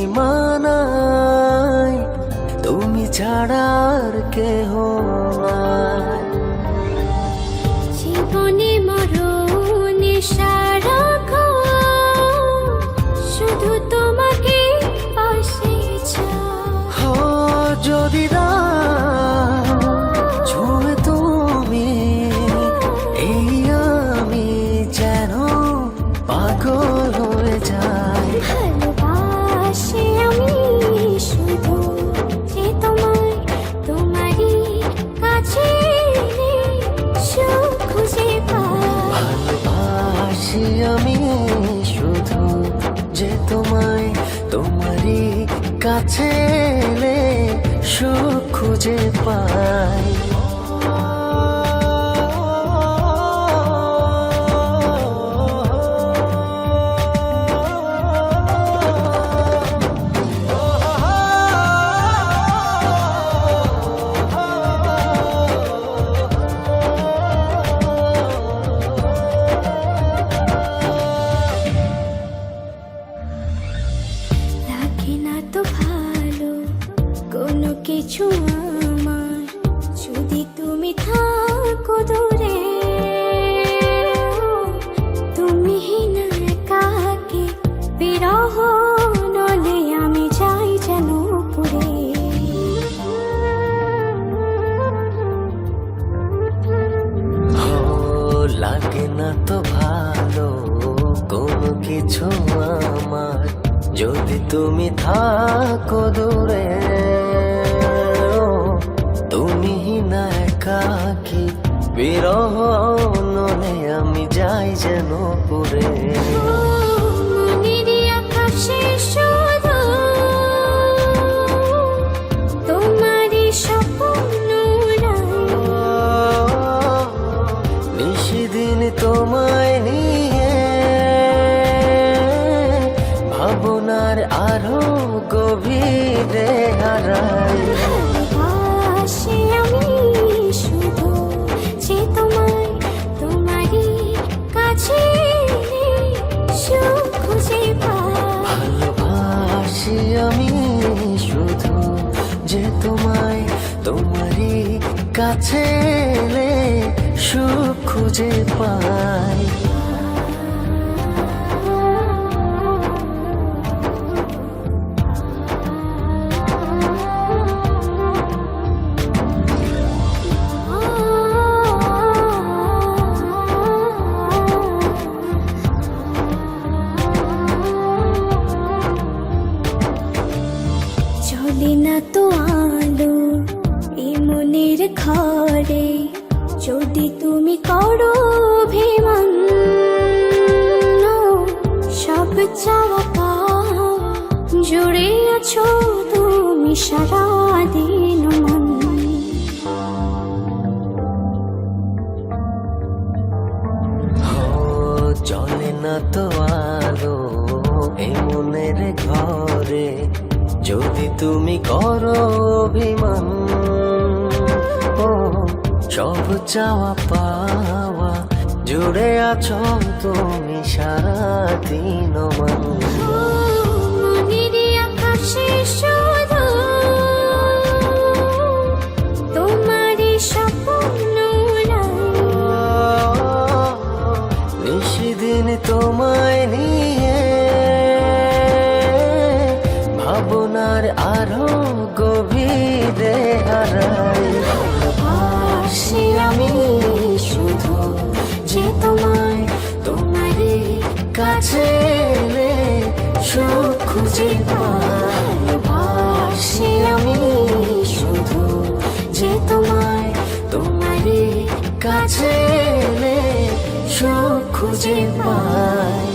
সীমানাই, তুমি ছাড়া আর কেহ নাই। জীবনে মরণে সারাক্ষণ শুধু তোমাকে পাশে চাই। ও যদি রাত ছুঁয়ে তুমি, এই আমি যেন পাগল হয়ে যাই। ভালোবাসি আমি শুধু যে তোমায়, তোমারই কাছে সুখ খুঁজে পাই। ভালোবাসি আমি শুধু যে তোমায়, তোমারই কাছে এলে সুখ খুঁজে পাই। লাগে না তো ভালো কোনো কিছু আমার, যদি তুমি থাকো দূরে। তুমি না একাকে বিরহ নলে আমি যাই যেন পুরে। ও লাগে না তো ভালো কোনো কিছু আমার, যদি তুমি থাকো দূরে। তুমি না একাকি বিরহ নলে আমি যাই যেন পুরে। মনেরই আকাশে শুধু তোমারই স্বপ্ন নিশিদিন তোমায় নিয়ে ভাবনার আরো গভীরে হারাই। ভালোবাসি আমি শুধু যে তোমায়, তোমারই কাছে সুখ খুঁজে পাই। ভালোবাসি আমি শুধু যে তোমায়, তোমারই কাছে এলে সুখ খুঁজে পাই। চলে না তো আলো এই মনের ঘরে, যদি তুমি করো অভিমান। সব চাওয়া পাওয়া জুড়ে আছো তুমি সারাদিন মন। চলে না তো আলো এই মনের ঘরে, যদি তুমি করো অভিমান। ও সব চাওয়া পাওয়া জুড়ে আছো তুমি সারাদিন মন। মনেরই আকাশে শুধু তোমারই স্বপ্ন নিশিদিন তোমায় নিয়ে ভাবনার আরো গভীরে হারাই। ভালোবাসি আমি শুধু যে তোমায়, তোমারই কাছে এলে সুখ খুঁজে পাই। ভালোবাসি আমি শুধু যে তোমায়, তোমারই কাছে এলে সুখ খুঁজে পাই।